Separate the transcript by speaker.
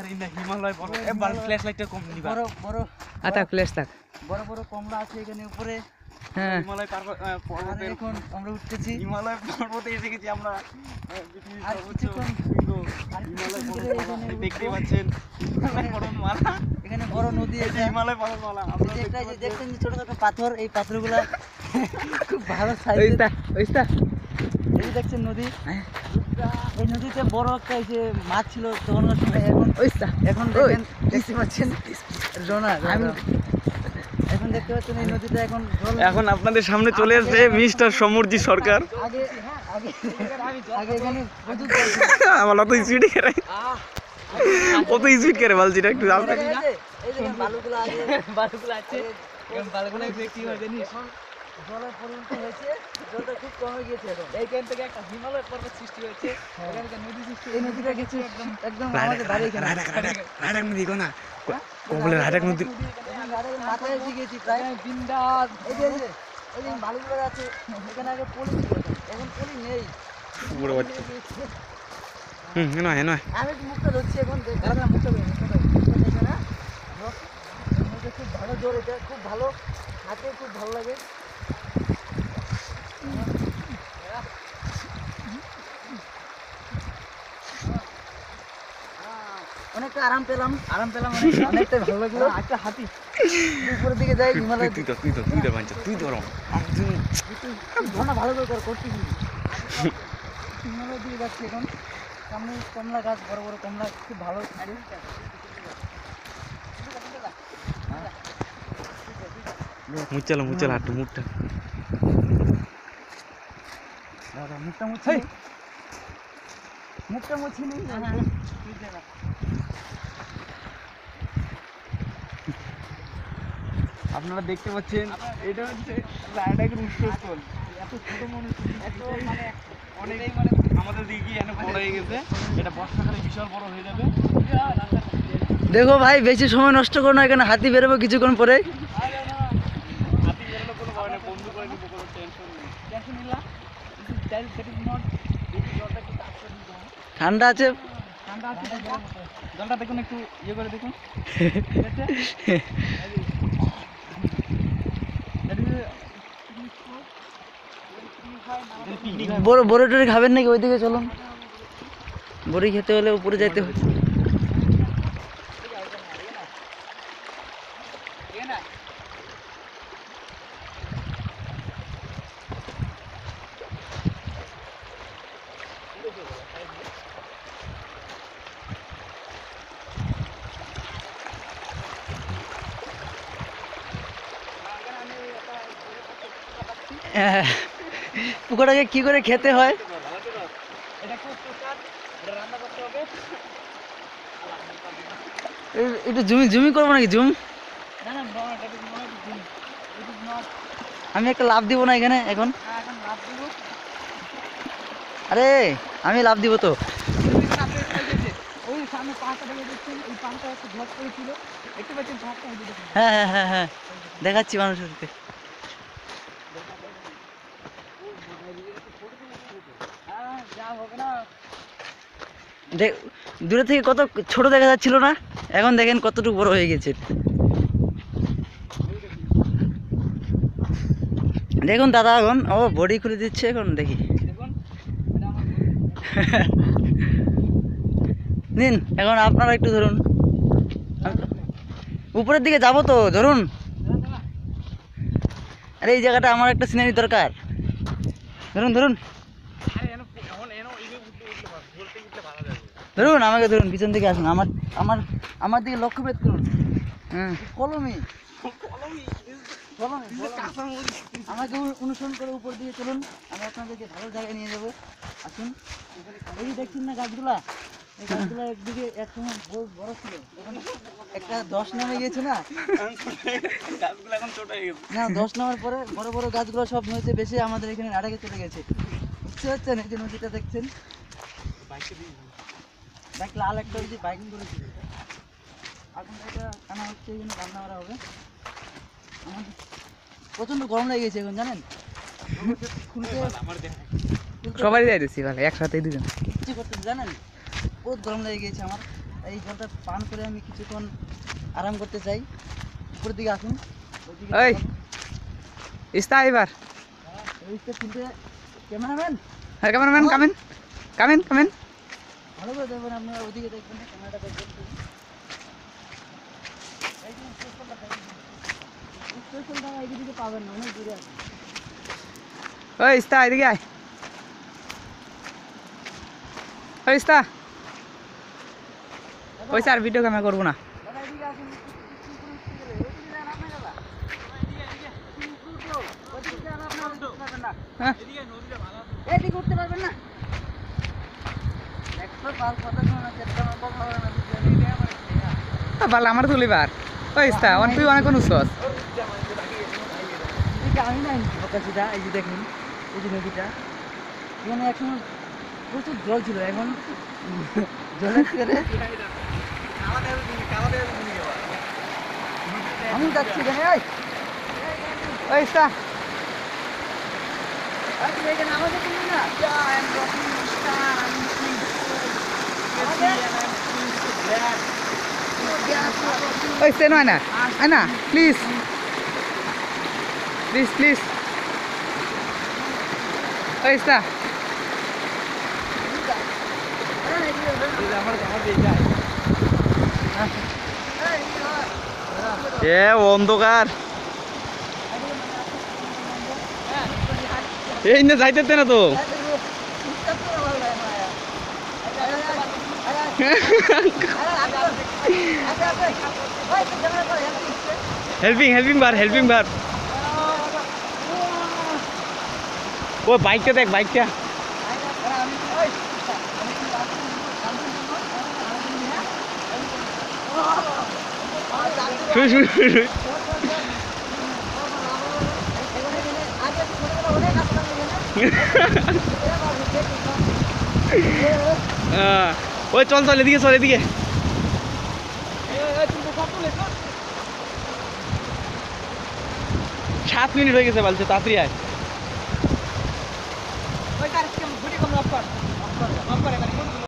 Speaker 1: আর এই না হিমালয় পর্বত এ বাল ফ্ল্যাশ লাইটটা কম দিবা
Speaker 2: বড় বড়
Speaker 3: আতা ফ্ল্যাশ থাক
Speaker 2: বড় বড় কমলা আছে এখানে উপরে।
Speaker 3: হ্যাঁ
Speaker 1: হিমালয় পর্বতে
Speaker 2: এখন আমরা উঠতেছি
Speaker 1: হিমালয় পর্বতে এসে গেছি আমরা পৃথিবীর
Speaker 2: আর
Speaker 1: সর্বোচ্চ
Speaker 2: কিছুক্ষণ
Speaker 1: শৃঙ্গ
Speaker 2: আর
Speaker 1: হিমালয়
Speaker 2: কিছুক্ষণ
Speaker 1: পর্বতমালা
Speaker 2: এখানে
Speaker 1: দেখতেই পাচ্ছেন হিমালয় পর্বতমালা
Speaker 2: এখানে বড় নদী
Speaker 1: এই যে
Speaker 2: আছে।
Speaker 1: হিমালয় পর্বতমালা
Speaker 2: এই
Speaker 1: আপনারা
Speaker 2: যে একটা
Speaker 1: দেখতে
Speaker 2: যে দেখছেন যে ছোট ছোট পাথর, এই পাথরগুলা খুব ভালো সাইজ।
Speaker 3: ওইটা ওইটা
Speaker 2: এই যে দেখছেন নদী, এই নদীতে বড় একটা এই যে মাছ ছিল তখনকার সময়। এখন
Speaker 3: ওইটা
Speaker 2: এখন দেখেন দেখতে পাচ্ছেন রোনা, এখন দেখতে পাচ্ছেন এই নদীটা এখন জল।
Speaker 1: এখন আপনাদের সামনে চলে আসবে মিস্টার সমরজি সরকার
Speaker 2: আগে আগে আগে এখানে প্রচুর জল ছিল।
Speaker 1: আমার অত স্পিডে করে কত স্পিড করে বলছি না একটু জানতে
Speaker 2: এই দেখেন বালুগুলো আছে, বালুগুলো আছে, এখন বালুগুলো কি হয় জানিস, এখন জলের পরিণত হয়েছে, জলটা খুব কমে গিয়েছে। এখন
Speaker 3: এইখান থেকে একটা হিমালয় পর্বত সৃষ্টি হয়েছে, এখান থেকে নদী সৃষ্টি
Speaker 2: এই নদীটা গেছে একদম আমাদের বাড়ি এখানে।
Speaker 1: রাডাক নদী কোনা কবলে রাডাক নদী
Speaker 2: এখন গাড়ির মাথায় এসে গেছি প্রায়।
Speaker 3: বিন্দাস
Speaker 2: এই যে এই যে বালুগুলো আছে, এখানে আগে পলি ছিল, এখন পলি নেই।
Speaker 1: পুরো বাচ্চা নয় নয়
Speaker 2: আমি একটু মুখটা ধরছি এখন, দেখেন মুখটা দেখে না, খুব ভালো জোর, এটা খুব ভালো, হাতে খুব ভালো লাগে। অনেকটা আরাম পেলাম অনেকটাই ভালো লাগলো।
Speaker 3: একটা হাতি
Speaker 2: উপরের দিকে যাই হিমালয়
Speaker 1: তুই তো বাঞ্চা তুই তো
Speaker 2: ঝর্ণা ভালো করে করছি। হিমালয়ের দিকে যাচ্ছি এখন, সামনে কমলা গাছ, বড় বড় কমলা, খুব ভালো।
Speaker 1: মুচালো হাঁটু মুখটা
Speaker 2: দাদা মুখটা মুছি, মুখটা মুছি নি।
Speaker 1: আপনারা দেখতে পাচ্ছেন এটা হচ্ছে রাডাকের উৎসস্থল। এত ছোট মানুষ মানে অনেক মানে আমাদের দিকে এনে বড় হয়ে গেছে, এটা বর্ষাকালে বিশাল বড় হয়ে যাবে।
Speaker 2: দেখো ভাই, বেশি সময় নষ্ট করো না, এখানে হাতি বেরোবে কিছুক্ষণ পরে।
Speaker 1: হাতি বেরোলে কোনো ভয় নেই, বন্ধু করে নিবো, কোনো টেনশন নেই।
Speaker 3: টেনশন নিলা দ্যাট ইজ নট জলটা কি আসছে
Speaker 2: ঠান্ডা আছে,
Speaker 3: ঠান্ডা আছে, জলটা দেখুন একটু ইয়ে করে দেখুন।
Speaker 2: বড় টড়ি খাবেন নাকি? ওইদিকে চলুন, বড়ি খেতে হলে উপরে যাইতে হয়। পোকাটাকে কি করে খেতে হয়? একটু জুমি করবো নাকি? আমি একটা লাভ দিব না এখানে এখন? আরে আমি লাভ দিব তো।
Speaker 3: ওই সামনে পাঁচটা দেখে দেখছেন, ওই পাঁচটা একটা ধস করেছিল, দেখতে পাচ্ছেন পাঁচটা?
Speaker 2: হ্যাঁ হ্যাঁ হ্যাঁ হ্যাঁ, দেখাচ্ছি মানুষকে। দূরে থেকে কত ছোট দেখা যাচ্ছিল না, এখন দেখেন কতটুকু বড় হয়ে গেছে। দেখুন দাদা এখন ও বডি খুলে দিচ্ছে, এখন দেখি। নিন এখন আপনারা একটু ধরুন, উপরের দিকে যাবো তো, ধরুন। আরে এই জায়গাটা আমার একটা সিনারি দরকার, ধরুন ধরুন ধরুন, আমাকে ধরুন, পিছন দিকে আসুন, আমার আমার আমার দিকে লক্ষ্যভেদ করুন। কলমি আমাকে অনুসরণ করে উপর দিকে চলুন, আমি আপনাদেরকে ভালো জায়গায় নিয়ে যাবো। আসুন, এই যে দেখছেন না গাছগুলা, এই গাছগুলো একদিকে একসময় বড় ছিল, এখন একটা 10 নামে গিয়েছে না,
Speaker 1: গাছগুলো এখন ছোট হয়ে গেছে।
Speaker 2: না 10 নামার পরে বড় বড় গাছগুলো সব নদীতে বেশি আমাদের এখানে রাডাকে চলে গেছে, বুঝতে পারছেন? এই যে নদীটা দেখছেন, বাইক লাল একটা হয়েছে, বাইকিং করেছি। এখন এটা আনা হচ্ছে, এই জন্য রান্না করা হবে। আমাদের প্রচণ্ড গরম লেগে গেছে এখন, জানেন?
Speaker 3: সবাই যাইতেছি ভালো একসাথে দুজন
Speaker 2: কিচ্ছু করতে জানেন, বহুত গরম লেগে গেছে আমার। এই জলটা পান করে আমি কিছুক্ষণ আরাম করতে চাই। উপরের দিকে আসুন, ওইদিকে
Speaker 3: ওই।
Speaker 2: দেখাবো।
Speaker 3: ইস্তা এবার
Speaker 2: এই যে তিনটে ক্যামেরাম্যান
Speaker 3: হ্যাঁ ক্যামেরাম্যান কামেন কামেন কামেন
Speaker 2: ভালো করে দেখবেন, আপনারা ওইদিকে দেখবেন না, ক্যামেরাটা দেখবেন। এই যে স্টেশনটা এইদিকে পাবেন না, অনেক দূরে আছে।
Speaker 3: ওই ইস্তা এদিকে আয় ওই ইস্তা ওই স্যার ভিডিও ক্যামেরা করবো না
Speaker 2: দাদা এদিকে আসুন, ওইদিকে যান আপনি দাদা। ওইদিকে যান আপনি, ওইদিকে উঠতে পারবেন না।
Speaker 3: হ্যাঁ
Speaker 2: এদিকে উঠতে পারবেন না। একশো বার কথা শোনা না, চেষ্টা নম্বর হবে না,
Speaker 3: ভালো আমার তুলিবার ওই ইস্তা তুই অনেকক্ষণ উৎসস
Speaker 2: এদিকে আমি না বকাশিটা, এই যে দেখুন এই যে নদীটা, এখানে একসময় প্রচুর জল ছিল, এখন জলের করে আমি যাচ্ছি এখানে।
Speaker 3: ওই ইস্তা
Speaker 2: তুই এখানে আমাদের তুমি না
Speaker 3: ওই সে নয় না আয় না প্লিজ প্লিজ প্লিজ ওই ইস্তা এ অন্ধকার এই না যাইতে না তো হেল্পিং বার ও বাইকটা দেখ বাইকটা শুই শুই শুই শুই ওই চল চল এদিকে 7 মিনিট হয়ে গেছে বলছে তাড়াতাড়ি আয়
Speaker 2: ওই কার গুটি কম অফ কর